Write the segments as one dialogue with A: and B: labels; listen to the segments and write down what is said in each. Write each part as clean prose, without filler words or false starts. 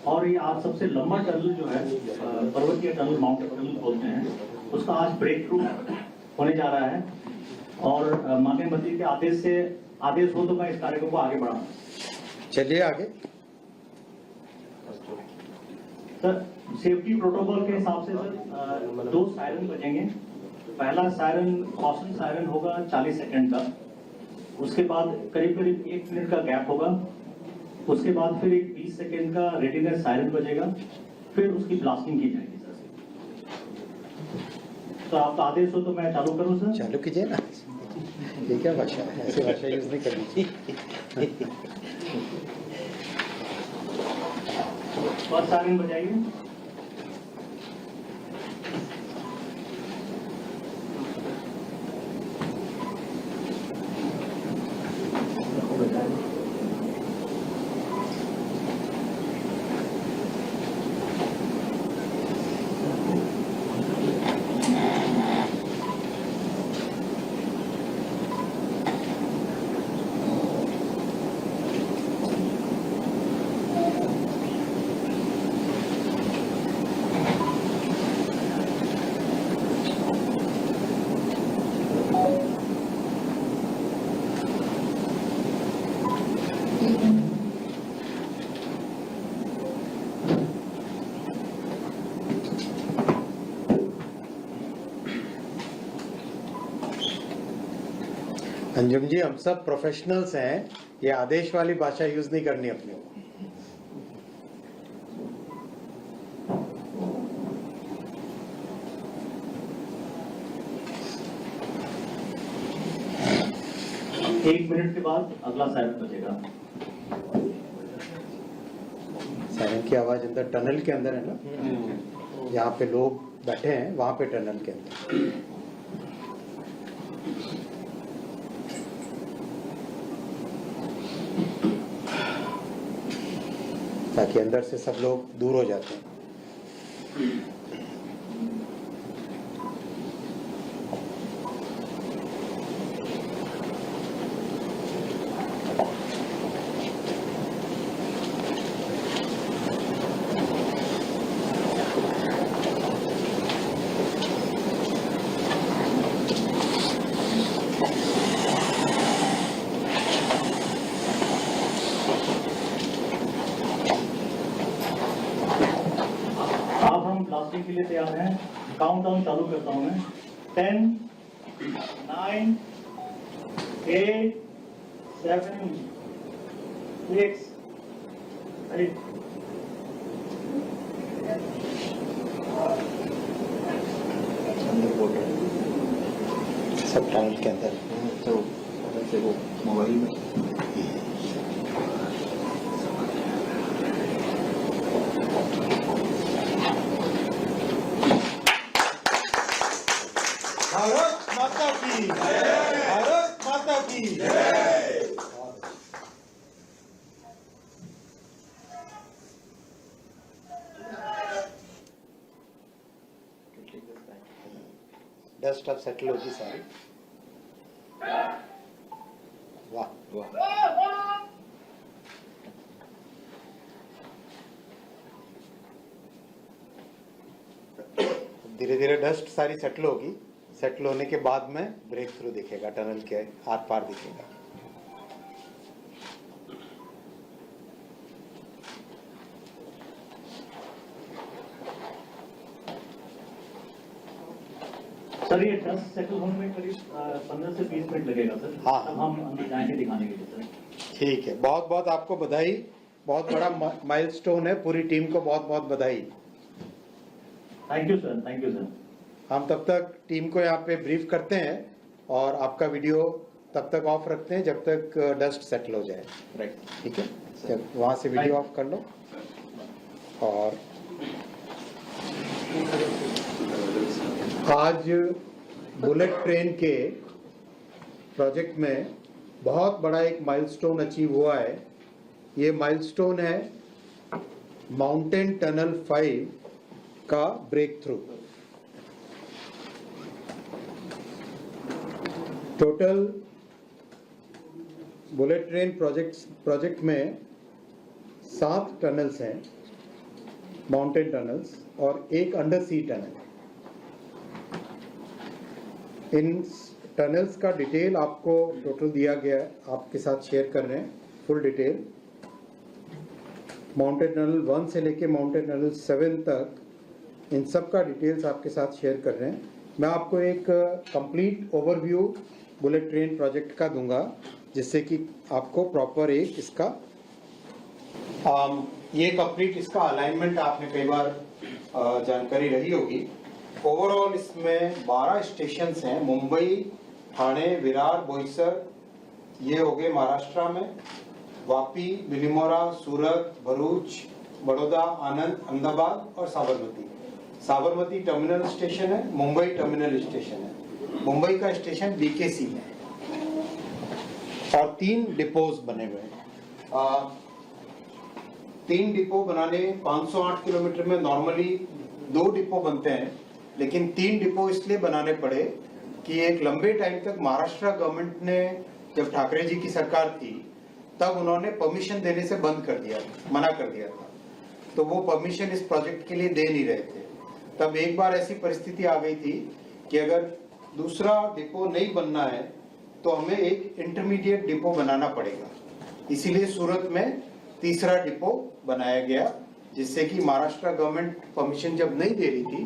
A: और ये आज सबसे लंबा टनल जो है पर्वतीय टनल माउंटेन टनल बोलते हैं, उसका आज ब्रेक थ्रू होने जा रहा है। और माननीय मंत्री के आदेश हो तो मैं इस कार्यक्रम को आगे बढ़ाऊं।
B: चलिए आगे।
A: सर, सेफ्टी प्रोटोकॉल के हिसाब से सर 2 सायरन बजेंगे। पहला सायरन कॉशन सायरन होगा 40 सेकंड का, उसके बाद करीब करीब 1 मिनट का गैप होगा, उसके बाद फिर एक 20 सेकंड का रेडीनेस सायरन बजेगा, फिर उसकी ब्लास्टिंग की जाएगी सर। तो आपका आदेश हो तो मैं चालू करूं सर?
B: चालू कीजिए ना। ये क्या भाषा है, ऐसी भाषा यूज नहीं करनी।
A: फर्स्ट सायरन बजाइए।
B: अंजुम जी, हम सब प्रोफेशनल्स हैं, ये आदेश वाली भाषा यूज नहीं करनी अपने को।
A: एक मिनट के बाद अगला सायरन बजेगा।
B: सायरन की आवाज अंदर टनल के अंदर है ना, यहाँ पे लोग बैठे हैं वहां पे टनल के अंदर। ताकि अंदर से सब लोग दूर हो जाते हैं।
A: ब्लास्टिंग के लिए तैयार हैं। काउंटडाउन चालू करता हूं मैं। 10, 9, 8, 7, 6, 5,
B: सब टनल के अंदर
C: तो वो मोबाइल में
B: भारत माता की जय, भारत माता की जय। डस्ट अब सेटल होगी सारी। वाह वाह। धीरे धीरे डस्ट सारी सेटल होगी। सेटल होने के बाद में ब्रेक थ्रू दिखेगा, टनल के आर पार दिखेगा।
A: सर ये डस्ट सेटल होने में करीब 15 से 20 मिनट लगेगा सर।
B: हाँ।
A: तब हम अंदर जाएंगे दिखाने के लिए सर।
B: ठीक है, बहुत बहुत आपको बधाई। बहुत बड़ा माइलस्टोन है, पूरी टीम को बहुत बहुत बधाई।
A: Thank you sir, thank you sir.
B: हम तब तक टीम को यहाँ पे ब्रीफ करते हैं और आपका वीडियो तब तक ऑफ रखते हैं जब तक डस्ट सेटल हो जाए।
C: राइट,
B: ठीक है, जब वहाँ से वीडियो ऑफ कर लो। और आज बुलेट ट्रेन के प्रोजेक्ट में बहुत बड़ा एक माइलस्टोन अचीव हुआ है। ये माइलस्टोन है माउंटेन टनल 5 का breakthrough. Total bullet train project में 7 टनल्स हैं माउंटेन टनल्स और एक अंडर सी टनल। इन टनल्स का डिटेल आपको टोटल दिया गया है, आपके साथ शेयर कर रहे हैं फुल डिटेल। माउंटेन टनल 1 से लेके माउंटेन टनल 7 तक इन सब का डिटेल्स आपके साथ शेयर कर रहे हैं। मैं आपको एक complete overview bullet train project का दूंगा, जिससे कि आपको प्रॉपर एक इसका ये कंप्लीट इसका अलाइनमेंट आपने कई बार जानकारी रही होगी। ओवरऑल इसमें 12 स्टेशंस हैं, मुंबई, ठाणे, विरार, बोईसर, ये हो गए महाराष्ट्र में, वापी, बिलिमोरा, सूरत, भरूच, बड़ौदा, आनंद, अहमदाबाद और साबरमती। साबरमती टर्मिनल स्टेशन है, मुंबई टर्मिनल स्टेशन है, मुंबई का स्टेशन बीकेसी है और 3 डिपोज बने हुए हैं। 3 डिपो बनाने 508 किलोमीटर में नॉर्मली 2 डिपो बनते हैं, लेकिन 3 डिपो इसलिए बनाने पड़े कि एक लंबे टाइम तक महाराष्ट्र गवर्नमेंट ने, जब ठाकरे जी की सरकार थी तब उन्होंने परमिशन देने से बंद कर दिया, मना कर दिया था। तो वो परमिशन इस प्रोजेक्ट के लिए दे नहीं रहे थे। तब एक बार ऐसी परिस्थिति आ गई थी कि अगर दूसरा डिपो नहीं बनना है तो हमें एक इंटरमीडिएट डिपो बनाना पड़ेगा। इसीलिए सूरत में तीसरा डिपो बनाया गया, जिससे कि महाराष्ट्र गवर्नमेंट परमिशन जब नहीं दे रही थी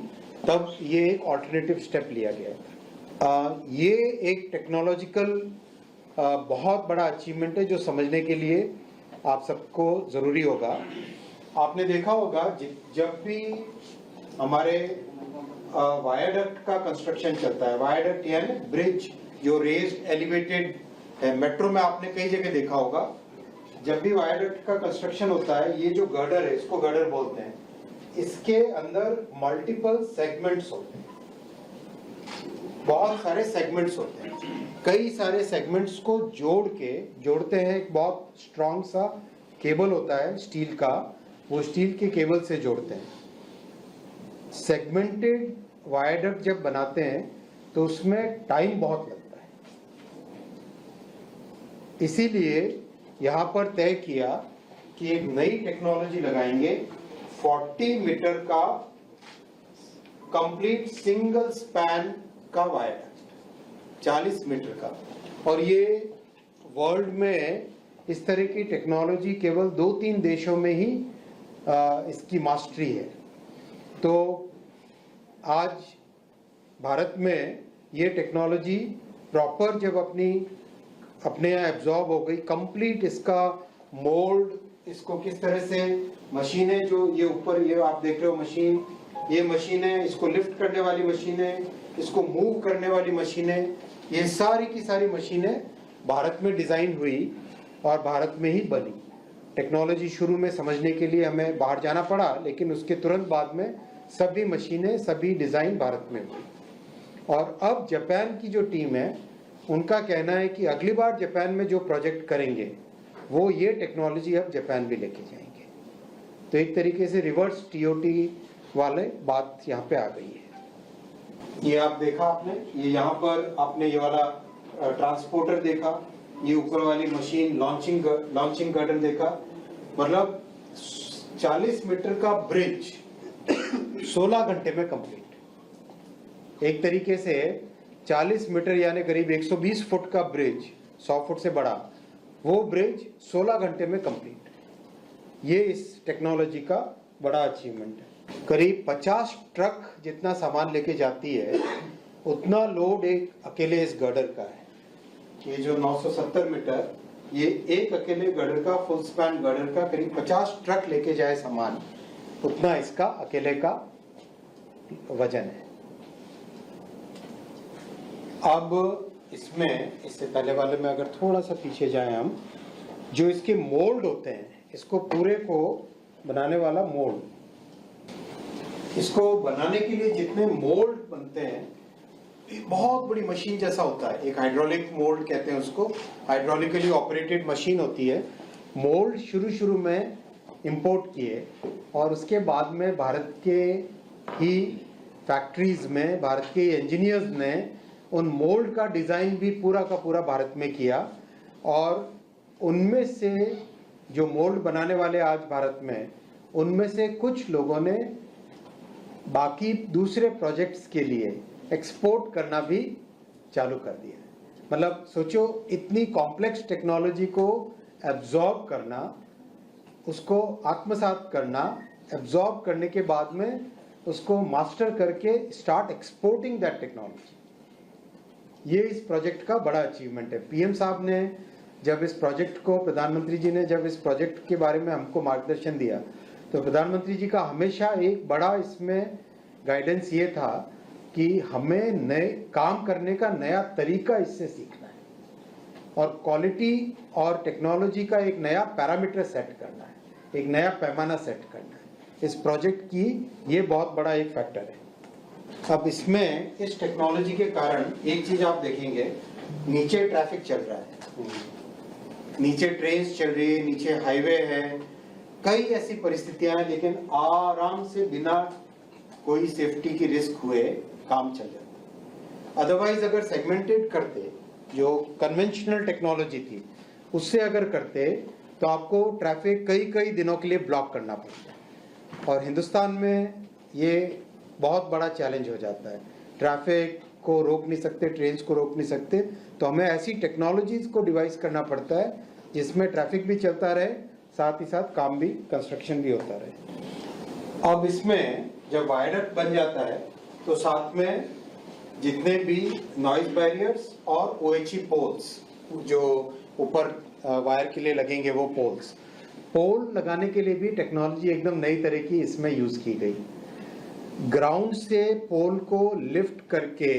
B: तब ये एक ऑल्टरनेटिव स्टेप लिया गया। ये एक टेक्नोलॉजिकल बहुत बड़ा अचीवमेंट है जो समझने के लिए आप सबको जरूरी होगा। आपने देखा होगा जब भी हमारे वायाडक्ट का कंस्ट्रक्शन चलता है, वायाडक्ट यानी ब्रिज जो रेज्ड एलिवेटेड है, मेट्रो में आपने कई जगह देखा होगा, जब भी वायाडक्ट का कंस्ट्रक्शन होता है, ये जो गर्डर है, इसको गर्डर बोलते हैं, इसके अंदर मल्टीपल सेगमेंट्स होते हैं, बहुत सारे सेगमेंट्स होते हैं। कई सारे सेगमेंट्स को जोड़ते हैं, एक बहुत स्ट्रॉन्ग सा केबल होता है स्टील का, वो स्टील के केबल से जोड़ते हैं। सेगमेंटेड वायाडक्ट जब बनाते हैं तो उसमें टाइम बहुत लगता है, इसीलिए यहाँ पर तय किया कि एक नई टेक्नोलॉजी लगाएंगे, 40 मीटर का कंप्लीट सिंगल स्पैन का वायाडक्ट, 40 मीटर का। और ये वर्ल्ड में इस तरह की टेक्नोलॉजी केवल 2-3 देशों में ही इसकी मास्टरी है। तो आज भारत में ये टेक्नोलॉजी प्रॉपर जब अपने यहाँ एब्जॉर्ब हो गई, कंप्लीट इसका मोल्ड, इसको किस तरह से मशीनें, जो ये ऊपर ये आप देख रहे हो मशीन, ये मशीन है, इसको लिफ्ट करने वाली मशीन है, इसको मूव करने वाली मशीनें, ये सारी की सारी मशीनें भारत में डिज़ाइन हुई और भारत में ही बनी। टेक्नोलॉजी शुरू में समझने के लिए हमें बाहर जाना पड़ा, लेकिन उसके तुरंत बाद में सभी मशीनें, सभी डिज़ाइन भारत में हुई। और अब जापान की जो टीम है, उनका कहना है कि अगली बार जापान में जो प्रोजेक्ट करेंगे वो ये टेक्नोलॉजी अब जापान भी लेके जाएंगे। तो एक तरीके से रिवर्स टीओटी वाले बात यहाँ पे आ गई है। ये आप देखा आपने, ये यहाँ पर आपने ये वाला ट्रांसपोर्टर देखा, ये ऊपर वाली मशीन लॉन्चिंग गर्डर देखा, मतलब 40 मीटर का ब्रिज 16 घंटे में कंप्लीट। एक तरीके से 40 मीटर यानी करीब 120 फुट का ब्रिज, 100 फुट से बड़ा, वो ब्रिज 16 घंटे में कंप्लीट। ये इस टेक्नोलॉजी का बड़ा अचीवमेंट है। करीब 50 ट्रक जितना सामान लेके जाती है, उतना लोड एक अकेले इस गर्डर का है। ये जो 970 मीटर, ये एक अकेले गर्डर का, फुल स्पैन गर्डर का करीब 50 ट्रक लेके जाए सामान, उतना इसका अकेले का वजन है। अब इसमें, इससे पहले वाले में अगर थोड़ा सा पीछे जाएं हम, जो इसके मोल्ड होते हैं, इसको पूरे को बनाने वाला मोल्ड, इसको बनाने के लिए जितने मोल्ड बनते हैं, बहुत बड़ी मशीन जैसा होता है, एक हाइड्रोलिक मोल्ड कहते हैं उसको, हाइड्रोलिकली ऑपरेटेड मशीन होती है। मोल्ड शुरू में इंपोर्ट किए और उसके बाद में भारत के ही फैक्ट्रीज में भारत के इंजीनियर्स ने उन मोल्ड का डिज़ाइन भी पूरा का पूरा भारत में किया, और उनमें से जो मोल्ड बनाने वाले आज भारत में, उनमें से कुछ लोगों ने बाकी दूसरे प्रोजेक्ट्स के लिए एक्सपोर्ट करना भी चालू कर दिया। मतलब सोचो, इतनी कॉम्प्लेक्स टेक्नोलॉजी को एब्जॉर्ब करना, उसको आत्मसात करना, एब्जॉर्ब करने के बाद में उसको मास्टर करके स्टार्ट एक्सपोर्टिंग दैट टेक्नोलॉजी, ये इस प्रोजेक्ट का बड़ा अचीवमेंट है। पीएम साहब ने जब इस प्रोजेक्ट को, प्रधानमंत्री जी ने जब इस प्रोजेक्ट के बारे में हमको मार्गदर्शन दिया, तो प्रधानमंत्री जी का हमेशा एक बड़ा इसमें गाइडेंस ये था कि हमें नए काम करने का नया तरीका इससे सीखना है और क्वालिटी और टेक्नोलॉजी का एक नया पैरामीटर सेट करना है, एक नया पैमाना सेट करना है। इस प्रोजेक्ट की ये बहुत बड़ा एक फैक्टर है। अब इसमें इस टेक्नोलॉजी के कारण एक चीज आप देखेंगे, नीचे ट्रैफिक चल रहा है, नीचे ट्रेन चल रही है, नीचे हाईवे है, कई ऐसी परिस्थितियां हैं, लेकिन आराम से बिना कोई सेफ्टी की रिस्क हुए काम चल जाता। अदरवाइज अगर सेगमेंटेड करते, जो कन्वेंशनल टेक्नोलॉजी थी उससे अगर करते, तो आपको ट्रैफिक कई कई दिनों के लिए ब्लॉक करना पड़ता, और हिंदुस्तान में ये बहुत बड़ा चैलेंज हो जाता है। ट्रैफिक को रोक नहीं सकते, ट्रेन्स को रोक नहीं सकते, तो हमें ऐसी टेक्नोलॉजीज को डिवाइस करना पड़ता है जिसमें ट्रैफिक भी चलता रहे, साथ ही साथ काम भी, कंस्ट्रक्शन भी होता रहे। अब इसमें जब वायडक्ट बन जाता है तो साथ में जितने भी नॉइज बैरियर्स और OHE पोल्स जो ऊपर वायर के लिए लगेंगे, वो पोल लगाने के लिए भी टेक्नोलॉजी एकदम नई तरह की इसमें यूज की गई। ग्राउंड से पोल को लिफ्ट करके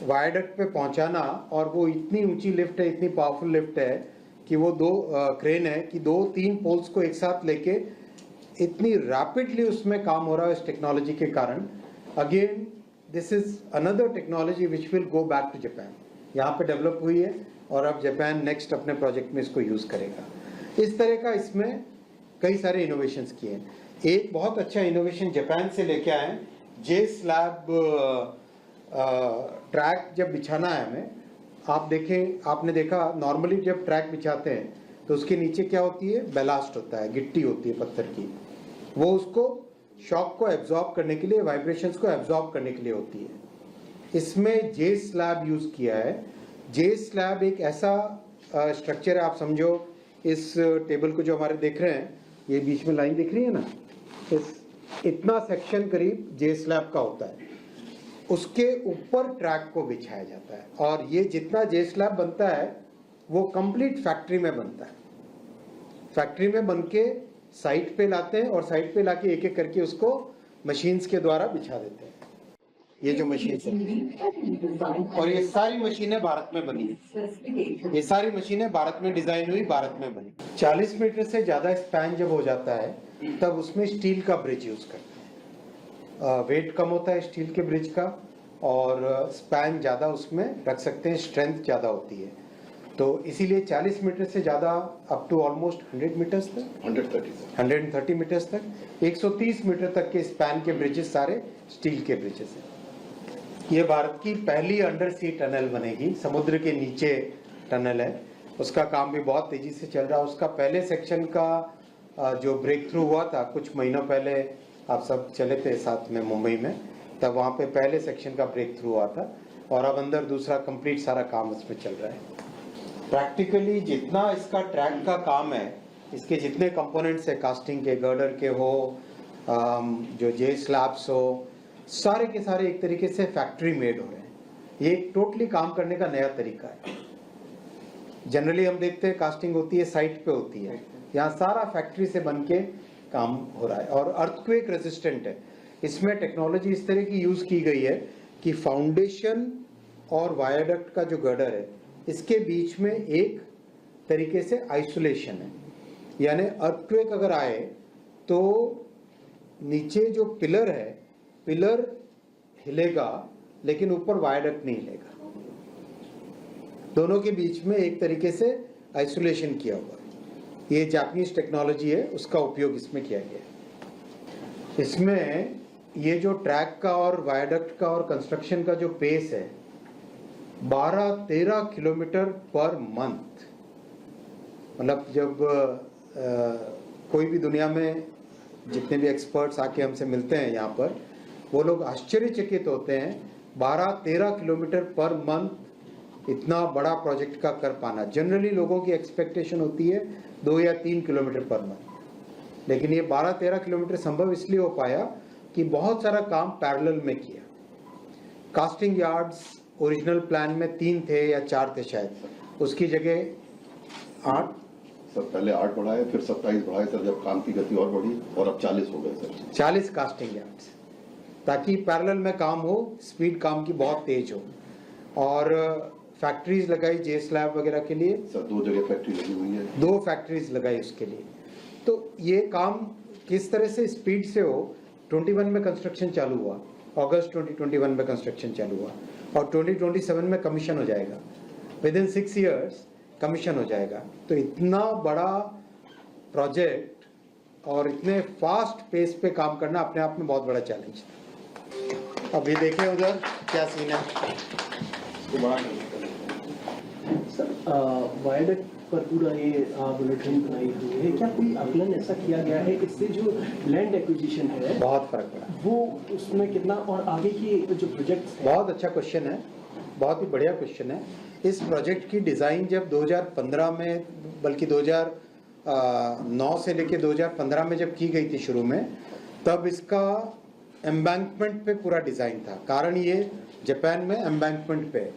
B: वायडक्ट पे पहुंचाना, और वो इतनी ऊंची लिफ्ट है, इतनी पावरफुल लिफ्ट है कि वो क्रेन है कि 2-3 पोल्स को एक साथ लेके इतनी रैपिडली उसमें काम हो रहा है इस टेक्नोलॉजी के कारण। Again this is another technology which will go back to Japan, यहाँ पे डेवलप हुई है और अब जापान नेक्स्ट अपने प्रोजेक्ट में इसको यूज करेगा। इस तरह का इसमें कई सारे इनोवेशंस किए हैं। एक बहुत अच्छा इनोवेशन जापान से लेके आए, जे स्लैब ट्रैक जब बिछाना है हमें, आप देखें, आपने देखा नॉर्मली जब ट्रैक बिछाते हैं तो उसके नीचे क्या होती है, बेलास्ट होता है, गिट्टी होती है पत्थर की, वो उसको शॉक को एब्जॉर्ब करने के लिए, वाइब्रेशंस को एब्जॉर्ब करने के लिए होती है। इसमें जे स्लैब यूज किया है। जे स्लैब एक ऐसा स्ट्रक्चर है, आप समझो इस टेबल को जो हमारे देख रहे हैं, ये बीच में लाइन दिख रही है ना, इतना सेक्शन करीब जे स्लैब का होता है, उसके ऊपर ट्रैक को बिछाया जाता है, और ये जितना जे स्लैब बनता है वो कंप्लीट फैक्ट्री में बनता है। फैक्ट्री में बन के साइट पे लाते हैं, और साइट पे लाके एक एक करके उसको मशीन्स के द्वारा बिछा देते हैं। ये जो मशीन है, और ये सारी मशीनें भारत में बनी है, ये सारी मशीनें भारत में डिजाइन हुई, भारत में बनी। 40 मीटर से ज्यादा स्पैन जब हो जाता है तब उसमें स्टील का ब्रिज यूज करते हैं। वेट कम होता है स्टील के ब्रिज का, और स्पैन ज्यादा उसमें रख सकते हैं, स्ट्रेंथ ज्यादा होती है, तो इसीलिए 40 मीटर से ज्यादा अप टू ऑलमोस्ट 100 मीटर्स तक, 130 मीटर्स तक, 130 मीटर तक के स्पैन के ब्रिजेस सारे स्टील के ब्रिजेस हैं। ये भारत की पहली अंडर सी टनल बनेगी, समुद्र के नीचे टनल है, उसका काम भी बहुत तेजी से चल रहा है। उसका पहले सेक्शन का जो ब्रेक थ्रू हुआ था कुछ महीनों पहले, आप सब चले थे साथ में मुंबई में, तब वहाँ पे पहले सेक्शन का ब्रेक थ्रू हुआ था, और अब अंदर दूसरा कंप्लीट सारा काम उसमें चल रहा है। प्रैक्टिकली जितना इसका ट्रैक का काम है, इसके जितने कंपोनेंट्स है, कास्टिंग के, गर्डर के हो, जो जे स्लैब्स हो, सारे के सारे एक तरीके से फैक्ट्री मेड हो रहे हैं। ये एक टोटली काम करने का नया तरीका है। जनरली हम देखते हैं कास्टिंग होती है, साइट पे होती है, यहाँ सारा फैक्ट्री से बन के काम हो रहा है, और अर्थक्वेक रेजिस्टेंट है। इसमें टेक्नोलॉजी इस तरह की यूज की गई है कि फाउंडेशन और वायरडक्ट का जो गर्डर है, इसके बीच में एक तरीके से आइसोलेशन है, यानी अर्थक्वेक अगर आए तो नीचे जो पिलर है, पिलर हिलेगा लेकिन ऊपर वायरडक्ट नहीं हिलेगा, दोनों के बीच में एक तरीके से आइसोलेशन किया हुआ है। ये जापानीज टेक्नोलॉजी है, उसका उपयोग इसमें किया गया है। इसमें ये जो ट्रैक का और वायरडक्ट का और कंस्ट्रक्शन का जो पेस है, 12-13 किलोमीटर पर मंथ, मतलब जब कोई भी दुनिया में जितने भी एक्सपर्ट्स आके हमसे मिलते हैं यहाँ पर, वो लोग आश्चर्यचकित होते हैं 12-13 किलोमीटर पर मंथ इतना बड़ा प्रोजेक्ट का कर पाना। जनरली लोगों की एक्सपेक्टेशन होती है 2 या 3 किलोमीटर पर मंथ, लेकिन ये 12-13 किलोमीटर संभव इसलिए हो पाया कि बहुत सारा काम पैरेलल में किया। कास्टिंग यार्ड्स ओरिजिनल प्लान में 3 थे या 4 थे शायद, उसकी जगह 8
D: सर पहले 8 बढ़ाए, फिर 27 बढ़ाए सर, जब काम की गति और बढ़ी, और अब 40 हो गए सर।
B: 40 कास्टिंग यार्ड्स, ताकि पैरेलल में काम हो, स्पीड काम की बहुत तेज हो। और फैक्ट्रीज लगाई जे स्लैब वगैरह के लिए
D: सर 2 जगह फैक्ट्री लगी हुई है।
B: 2 फैक्ट्रीज लगाई उसके लिए। तो ये काम किस तरह से स्पीड से हो, 21 में कंस्ट्रक्शन चालू हुआ, अगस्त 2021 में कंस्ट्रक्शन चालू हुआ, और 2027 में कमीशन हो जाएगा। विद इन 6 इयर्स कमीशन हो जाएगा। तो इतना बड़ा प्रोजेक्ट और इतने फास्ट पेस पे काम करना अपने आप में बहुत बड़ा चैलेंज है। अब ये देखें उधर क्या सीन है।
E: सर वायडक्ट पर पूरा ये बुलेट ट्रेन बनाई हुई है, क्या कोई आकलन ऐसा किया गया है इससे जो लैंड एक्विजिशन है
B: बहुत फर्क पड़ा,
E: वो उसमें कितना, और आगे की जो प्रोजेक्ट्स हैं?
B: बहुत अच्छा क्वेश्चन है, बहुत ही बढ़िया क्वेश्चन है। इस प्रोजेक्ट की डिज़ाइन जब 2015 में, बल्कि 2009 से लेकर 2015 में जब की गई थी शुरू में, तब इसका एम्बैंकमेंट पे पूरा डिज़ाइन था। कारण ये जापान में एम्बैंकमेंट पे,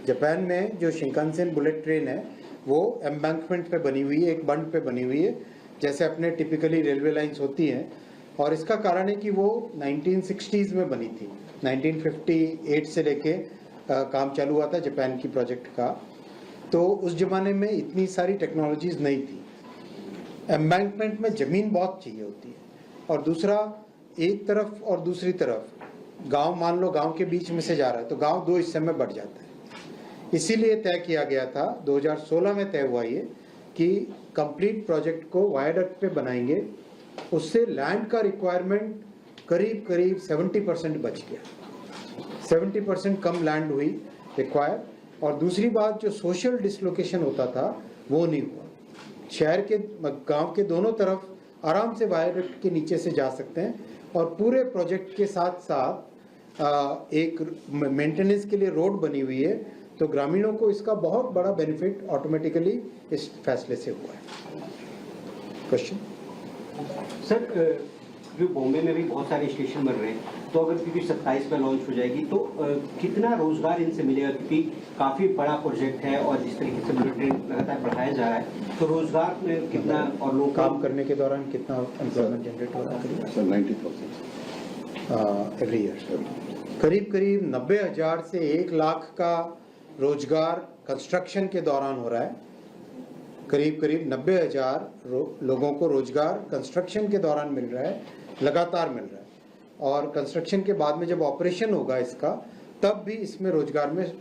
B: जापान में जो शिंकानसेन बुलेट ट्रेन है वो एम्बैंकमेंट पे बनी हुई है, एक बंड पे बनी हुई है, जैसे अपने टिपिकली रेलवे लाइंस होती हैं। और इसका कारण है कि वो 1960s में बनी थी, 1958 से लेके काम चालू हुआ था जापान की प्रोजेक्ट का। तो उस जमाने में इतनी सारी टेक्नोलॉजीज नहीं थी। एम्बैंकमेंट में ज़मीन बहुत चाहिए होती है, और दूसरा एक तरफ और दूसरी तरफ गांव, मान लो गांव के बीच में से जा रहा है तो गांव 2 हिस्से में बढ़ जाता है। इसीलिए तय किया गया था, 2016 में तय हुआ ये कि कंप्लीट प्रोजेक्ट को वायडक्ट पे बनाएंगे। उससे लैंड का रिक्वायरमेंट करीब करीब 70% बच गया, 70% कम लैंड हुई रिक्वायर। और दूसरी बात, जो सोशल डिसलोकेशन होता था वो नहीं हुआ। शहर के, गांव के दोनों तरफ आराम से वायडक्ट के नीचे से जा सकते हैं, और पूरे प्रोजेक्ट के साथ साथ एक मेंटेनेंस के लिए रोड बनी हुई है। तो ग्रामीणों को इसका बहुत बड़ा बेनिफिट ऑटोमेटिकली इस फैसले से हुआ है। क्वेश्चन
F: सर, जो बॉम्बे में भी बहुत सारे स्टेशन बन रहे हैं, तो अगर क्योंकि 27 में लॉन्च हो जाएगी तो कितना रोजगार इनसे मिलेगा? क्योंकि काफी बड़ा प्रोजेक्ट है और जिस तरीके से बुलेट ट्रेन लगातार बढ़ाया जा रहा है, तो रोजगार में कितना और लोग
B: काम करने के दौरान कितना एम्प्लॉयमेंट जनरेट हो रहा है?
D: Sir 90,000
B: every year. करीब करीब 90,000 से 1 लाख का रोजगार कंस्ट्रक्शन के दौरान हो रहा है। करीब करीब 90,000 लोगों को रोजगार कंस्ट्रक्शन के दौरान मिल रहा है, लगातार मिल रहा है। और कंस्ट्रक्शन के बाद में जब ऑपरेशन होगा इसका, तब भी इसमें रोजगार में,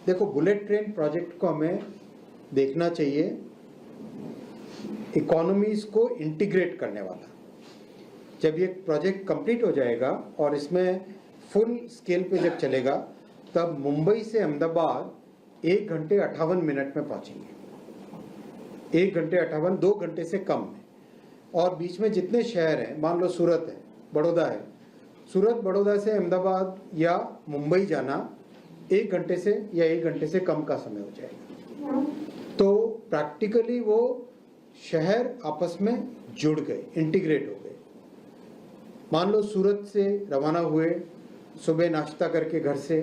B: देखो बुलेट ट्रेन प्रोजेक्ट को हमें देखना चाहिए इकोनॉमीज को इंटीग्रेट करने वाला। जब ये प्रोजेक्ट कंप्लीट हो जाएगा और इसमें फुल स्केल पे जब चलेगा, तब मुंबई से अहमदाबाद 1 घंटे 58 मिनट में पहुंचेंगे। 1 घंटे 58, 2 घंटे से कम में। और बीच में जितने शहर हैं, मान लो सूरत है, बड़ौदा है, सूरत बड़ौदा से अहमदाबाद या मुंबई जाना 1 घंटे से या 1 घंटे से कम का समय हो जाएगा। तो प्रैक्टिकली वो शहर आपस में जुड़ गए, इंटीग्रेट हो गए। मान लो सूरत से रवाना हुए, सुबह नाश्ता करके घर से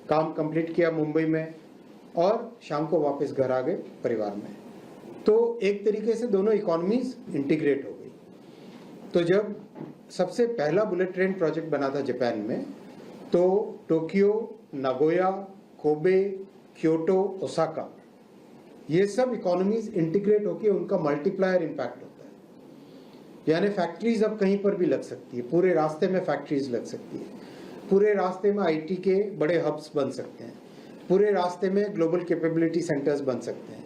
B: काम कंप्लीट किया मुंबई में, और शाम को वापस घर आ गए परिवार में। तो एक तरीके से दोनों इकोनॉमीज इंटीग्रेट हो गई। तो जब सबसे पहला बुलेट ट्रेन प्रोजेक्ट बना था जापान में, तो Tokyo, Nagoya, Kobe, Kyoto, Osaka, ये सब इकोनॉमीज इंटीग्रेट होकर उनका मल्टीप्लायर इम्पैक्ट होता है। यानी फैक्ट्रीज अब कहीं पर भी लग सकती है, पूरे रास्ते में फैक्ट्रीज लग सकती है, पूरे रास्ते में आईटी के बड़े हब्स बन सकते हैं, पूरे रास्ते में ग्लोबल कैपेबिलिटी सेंटर्स बन सकते हैं,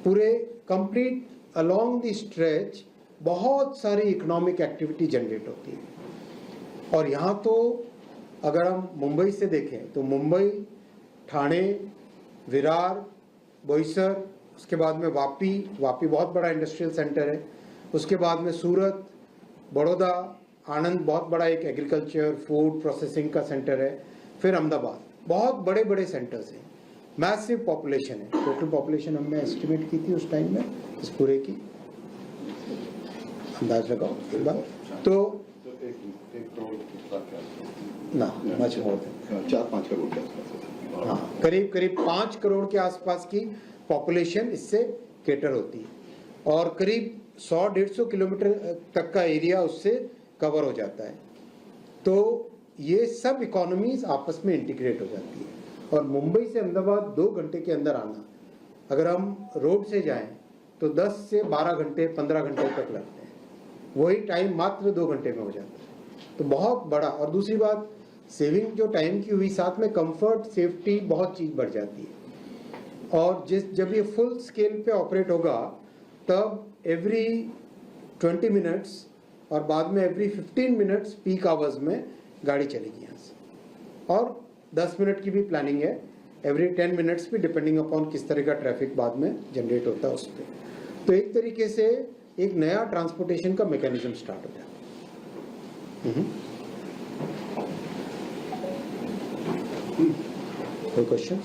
B: पूरे कंप्लीट अलोंग द स्ट्रेच बहुत सारी इकोनॉमिक एक्टिविटी जनरेट होती है। और यहाँ तो अगर हम मुंबई से देखें तो मुंबई, ठाणे, विरार, बोईसर, उसके बाद में वापी बहुत बड़ा इंडस्ट्रियल सेंटर है, उसके बाद में सूरत, बड़ौदा आनंद बहुत बड़ा एक एग्रीकल्चर फूड प्रोसेसिंग का सेंटर है, फिर अहमदाबाद, बहुत बड़े बड़े सेंटर्स हैं, मैसिव पॉपुलेशन है। टोटल पॉपुलेशन हमने एस्टिमेट की थी उस टाइम में इस पूरे की, अंदाज लगाओ एक बार तो
D: एक करोड़ के साथ
B: ना मच मोर
D: 4-5 करोड़ के आसपास।
B: हाँ, करीब करीब 5 करोड़ के आसपास की पॉपुलेशन इससे केटर होती है और करीब 100-150 किलोमीटर तक का एरिया उससे कवर हो जाता है। तो ये सब इकोनॉमीज आपस में इंटीग्रेट हो जाती है और मुंबई से अहमदाबाद 2 घंटे के अंदर आना, अगर हम रोड से जाएं तो 10 से 12 घंटे 15 घंटे तक लगते हैं, वही टाइम मात्र 2 घंटे में हो जाता है। तो बहुत बड़ा, और दूसरी बात सेविंग जो टाइम की हुई, साथ में कंफर्ट सेफ्टी बहुत चीज़ बढ़ जाती है। और जब ये फुल स्केल पे ऑपरेट होगा तब एवरी 20 मिनट्स और बाद में एवरी 15 मिनट्स पीक आवर्स में गाड़ी चलेगी यहाँ से, और 10 मिनट की भी प्लानिंग है, एवरी 10 मिनट्स भी, डिपेंडिंग अपॉन किस तरह का ट्रैफिक बाद में जनरेट होता है उस पर। तो एक तरीके से एक नया ट्रांसपोर्टेशन का मैकेनिज्म स्टार्ट हो जाता है। कोई क्वेश्चन?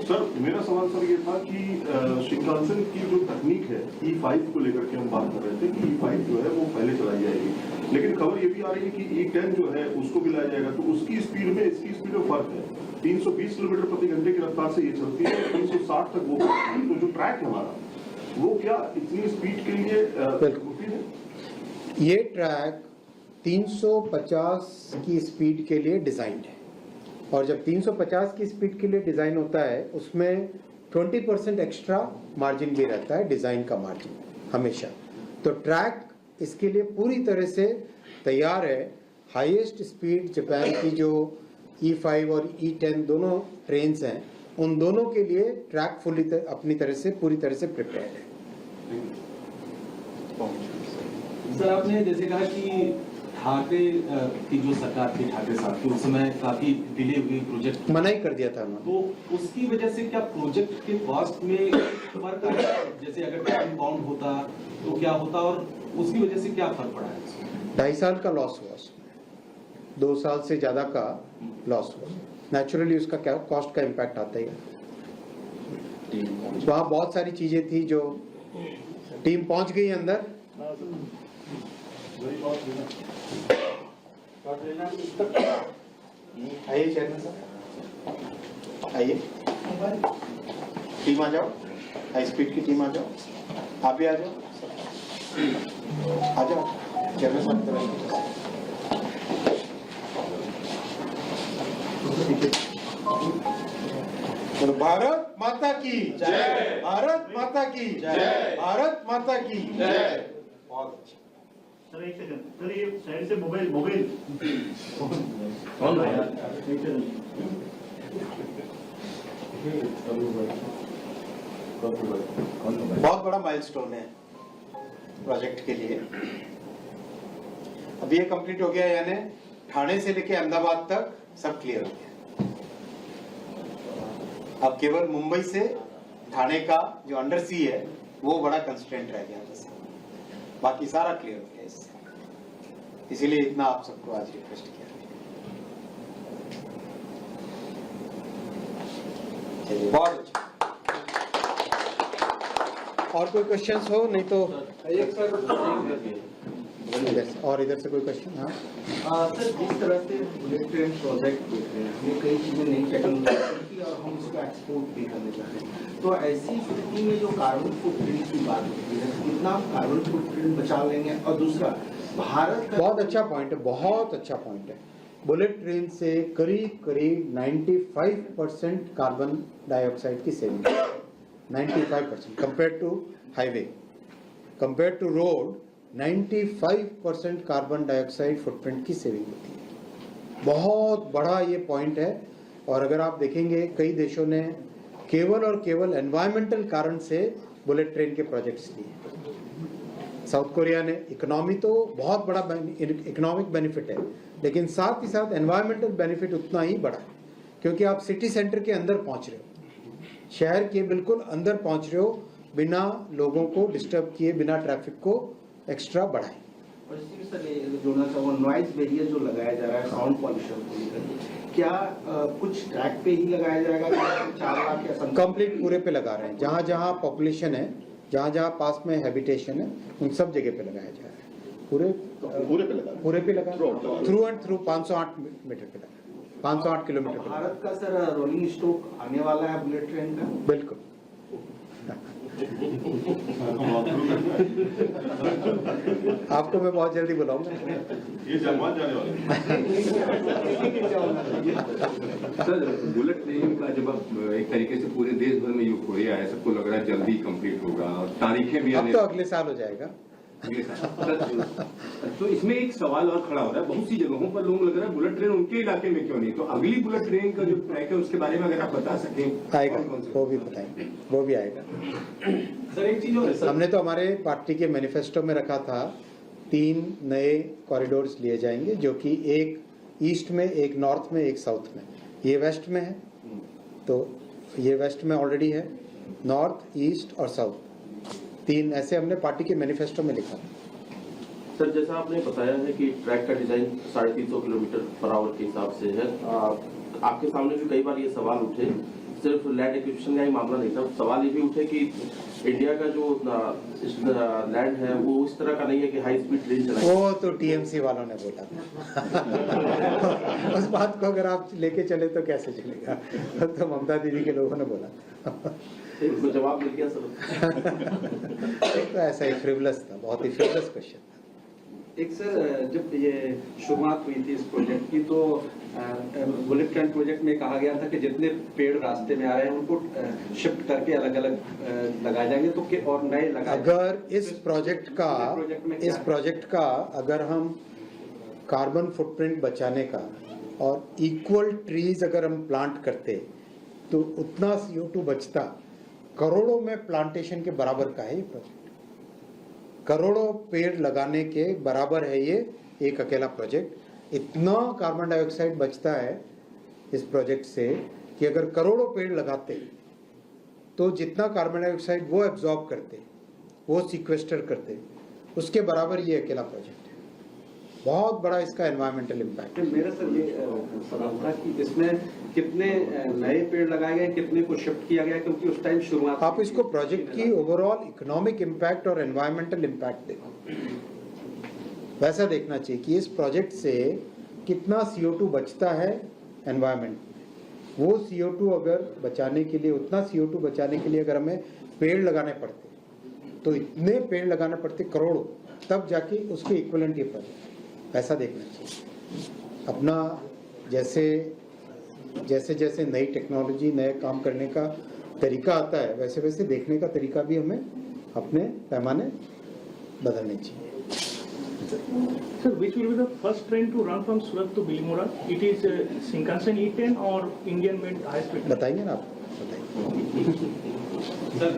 G: सर मेरा सवाल सर ये था कि शिंकानसेन की जो तकनीक है E5 को लेकर के हम बात कर रहे थे कि E5 जो है वो पहले चलाई जाएगी, लेकिन खबर ये भी आ रही है कि E10 जो है उसको भी लाया जाएगा, तो उसकी स्पीड में इसकी स्पीड में फर्क है। 320 किलोमीटर प्रति घंटे की रफ्तार से ये चलती है, 360 तक वो, तो जो ट्रैक है हमारा वो क्या इतनी स्पीड के लिए मुफीद है?
B: ये ट्रैक 350 की स्पीड के लिए डिज़ाइंड है, और जब 350 की स्पीड के लिए डिज़ाइन होता है उसमें 20% एक्स्ट्रा मार्जिन भी रहता है, डिज़ाइन का मार्जिन हमेशा। तो ट्रैक इसके लिए पूरी तरह से तैयार है। हाईएस्ट स्पीड जापान की जो E5 और E10 दोनों ट्रेन्स हैं, उन दोनों के लिए ट्रैक फुली अपनी तरह से पूरी तरह से प्रिपेयर्ड है।
H: सर आपने जैसे कहा कि ठाकरे की जो सरकार थी, ठाकरे साहब की, उस समय काफी डिले हुई प्रोजेक्ट,
B: मना ही कर दिया था उन्होंने।
H: तो उसकी वजह से क्या प्रोजेक्ट के कॉस्ट में फर्क आया? जैसे अगर टाइम बाउंड होता तो क्या होता, और उसकी वजह से क्या फर्क पड़ा है?
B: 2.5 साल का लॉस हुआ उसमें, 2 साल से ज्यादा का लॉस हुआ। नेचुरली उसका क्या कॉस्ट का इम्पैक्ट आता ही है। वहाँ बहुत सारी चीजें थी जो टीम पहुंच गई अंदर। आइए चेयरमैन साहब, आइए, टीम आ जाओ, हाई स्पीड की टीम आ जाओ, आप भी आ जाओ, आ जाओ चेयरमैन साहब। तो भारत माता की जय, भारत माता की जय, भारत माता की जय। बहुत अच्छा।
A: सर एक सेकंड, सर ये साइड से मोबाइल कौन है यार?
B: बहुत बड़ा माइलस्टोन है प्रोजेक्ट के लिए। अब ये कंप्लीट हो गया, यानी ठाणे से लेके अहमदाबाद तक सब क्लियर हो गया। अब केवल मुंबई से ठाणे का जो अंडर सी है वो बड़ा कंस्ट्रेंट रह गया बस, बाकी सारा क्लियर हो गया इससे। इसीलिए इतना आप सबको आज रिक्वेस्ट किया। बहुत अच्छा। और कोई क्वेश्चंस हो? नहीं तो इधर से, और इधर से कोई क्वेश्चन? हाँ
C: सर, जिस तरह से बुलेट ट्रेन प्रोजेक्ट देख रहे हैं, हमें कई चीजें नई टेक्नोलॉजी और हम उसको एक्सपोर्ट भी करने जा रहे हैं, तो ऐसी स्थिति में जो कार्बन फुटप्रिंट की बात होती है, कितना हम कार्बन फुटप्रिंट बचा लेंगे? और दूसरा, भारत
B: बहुत अच्छा पॉइंट है, बहुत अच्छा पॉइंट है। बुलेट ट्रेन से करीब करीब 95% कार्बन डाइऑक्साइड की saving, 95% compare to highway, compare to road 95% carbon dioxide footprint की सेविंग होती है। बहुत बड़ा ये पॉइंट है। और अगर आप देखेंगे कई देशों ने केवल और केवल एनवायरमेंटल कारण से बुलेट ट्रेन के प्रोजेक्ट्स लिए। साउथ कोरिया ने, इकोनॉमी तो बहुत बड़ा इकोनॉमिक बेनिफिट है, लेकिन साथ ही साथ एनवायरमेंटल बेनिफिट उतना ही बड़ा है, क्योंकि आप सिटी सेंटर के अंदर पहुंच रहे हो, शहर के बिल्कुल अंदर पहुंच रहे हो, बिना लोगों को डिस्टर्ब किए, बिना ट्रैफिक को एक्स्ट्रा बढ़ाए।
C: और इसी में सर ये जोड़ना चाहूँगा, नॉइज बैरियर जो लगाया जा रहा है साउंड पॉल्यूशन को लेकर, क्या कुछ ट्रैक पे ही लगाया जाएगा, 4 लाख या
B: कंप्लीट पूरे पे लगा रहे हैं, जहाँ जहाँ पॉपुलेशन है, जहाँ जहाँ पास में हैबिटेशन है, उन सब जगह पे लगाया जा रहा है। पूरे
D: पूरे पे लगा
B: थ्रू एंड थ्रू 508 मीटर पे लगा, 508 किलोमीटर पे लगा।
C: भारत का सर रोलिंग स्टॉक आने वाला है बुलेट ट्रेन का?
B: बिल्कुल। आपको मैं बहुत जल्दी बुलाऊंगा।
G: ये जलवान जाने वाले
I: सर, बुलेट ट्रेन का जब अब एक तरीके से पूरे देश भर में यूफोरिया है, सबको लग रहा है जल्दी कंप्लीट होगा और तारीखें भी
B: अब तो अगले साल हो जाएगा।
I: अगले साल। तो इसमें एक सवाल और खड़ा हो रहा है, बहुत सी जगहों पर लोग लग रहा है बुलेट ट्रेन उनके इलाके में क्यों नहीं, तो अगली बुलेट ट्रेन का जो ट्रैक है उसके बारे में अगर आप बता सकें।
B: आएगा,
I: कौन-कौन से?
B: वो भी बताएंगे, वो भी आएगा।
H: सर एक चीज और है सर,
B: हमने तो हमारे पार्टी के मैनिफेस्टो में रखा था 3 नए कॉरिडोर्स लिए जाएंगे, जो कि एक ईस्ट में, एक नॉर्थ में, एक साउथ में। ये वेस्ट में है, तो ये वेस्ट में ऑलरेडी है, नॉर्थ, ईस्ट और साउथ, 3 ऐसे हमने पार्टी के मैनिफेस्टो में लिखा।
J: सर जैसा आपने बताया है कि ट्रैक का डिजाइन 350 किलोमीटर पर आवर के हिसाब से है, आपके सामने भी कई बार ये सवाल उठे, सिर्फ लैंड एक्विजिशन का ही मामला नहीं था, सवाल ये भी उठे कि इंडिया का जो लैंड है वो उस तरह का नहीं है कि हाई स्पीड ट्रेन चलाए।
B: वो तो टीएमसी वालों ने बोला था। उस बात को अगर आप लेके चले तो कैसे चलेगा, तो ममता दीदी के लोगों ने बोला।
J: उसको जवाब मिल गया सर।
B: एक तो ऐसा ही फ्रिवलस था, बहुत ही फ्रिवलस क्वेश्चन।
K: एक सर, जब ये शुरुआत हुई थी इस प्रोजेक्ट की, तो बुलेट ट्रेन प्रोजेक्ट में कहा गया था कि जितने पेड़ रास्ते में आ रहे हैं उनको शिफ्ट करके अलग अलग लगाए जाएंगे, तो और नए लगाए।
B: अगर इस प्रोजेक्ट का अगर हम कार्बन फुटप्रिंट बचाने का और इक्वल ट्रीज अगर हम प्लांट करते तो उतना CO2 बचता, करोड़ों में प्लांटेशन के बराबर का है ये प्रोजेक्ट। करोड़ों पेड़ लगाने के बराबर है ये एक अकेला प्रोजेक्ट। इतना कार्बन डाइऑक्साइड बचता है इस प्रोजेक्ट से कि अगर करोड़ों पेड़ लगाते तो जितना कार्बन डाइऑक्साइड वो एब्जॉर्ब करते, वो सीक्वेस्टर करते, उसके बराबर ये अकेला प्रोजेक्ट है। बहुत बड़ा इसका एनवायरमेंटल इम्पैक्ट है।
K: मेरा सर ये सवाल था कि इसमें कितने नए पेड़ लगाए गए, कितने को शिफ्ट किया गया, क्योंकि उस टाइम शुरुआत।
B: आप इसको प्रोजेक्ट की ओवरऑल इकोनॉमिक इम्पैक्ट और एनवायरमेंटल इम्पैक्ट देखो, वैसा देखना चाहिए कि इस प्रोजेक्ट से कितना CO2 बचता है एनवायरमेंट में। वो CO2 अगर बचाने के लिए, उतना CO2 बचाने के लिए अगर हमें पेड़ लगाने पड़ते, तो इतने पेड़ लगाने पड़ते करोड़ों, तब जाके उसके इक्विवेलेंट ये प्रोजेक्ट, ऐसा देखना चाहिए। अपना जैसे जैसे जैसे नई टेक्नोलॉजी, नए काम करने का तरीका आता है, वैसे वैसे देखने का तरीका भी हमें अपने पैमाने बदलने चाहिए।
L: Sir, which will be the first train to run from Surat to Bilimora? It is Shinkansen E10 or Indian made high speed?
B: बताइए ना आप, बताइए।
H: सर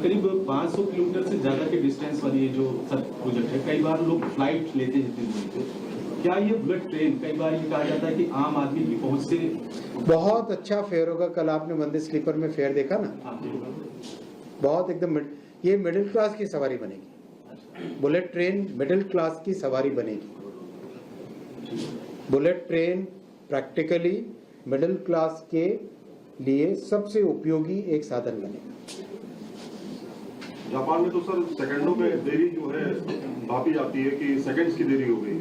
H: करीब 500 किलोमीटर से ज्यादा के डिस्टेंस वाली ये जो सर प्रोजेक्ट है, कई बार लोग फ्लाइट लेते हैं इतनी दूरी पे। क्या ये बुलेट ट्रेन, कई बार ये कहा जाता है कि आम आदमी की पहुंच से
B: बहुत अच्छा फेयर होगा। कल आपने वंदे स्लीपर में फेयर देखा ना, बहुत एकदम ये मिडिल क्लास की सवारी बनेगी। बुलेट ट्रेन मिडिल क्लास की सवारी बनेगी। Bullet train practically middle class के लिए सबसे उपयोगी एक साधन बनेगा।
G: जापान में तो सर सेकंडों में देरी जो है भापी जाती है कि सेकंड्स की देरी हो गई,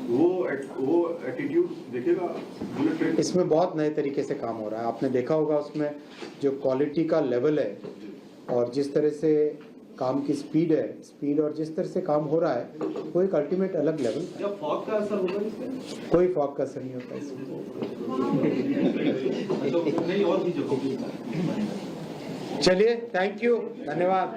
G: वो एटीट्यूड देखेगा बुलेट ट्रेन।
B: इसमें बहुत नए तरीके से काम हो रहा है, आपने देखा होगा उसमें जो क्वालिटी का लेवल है और जिस तरह से काम की स्पीड और जिस तरह से काम हो रहा है, वो एक अल्टीमेट अलग लेवल।
H: क्या फॉग का असर होगा इसमें?
B: कोई फॉग का असर नहीं होता इसमें।
H: नहीं, और भी जगहों।
B: चलिए, थैंक यू, धन्यवाद।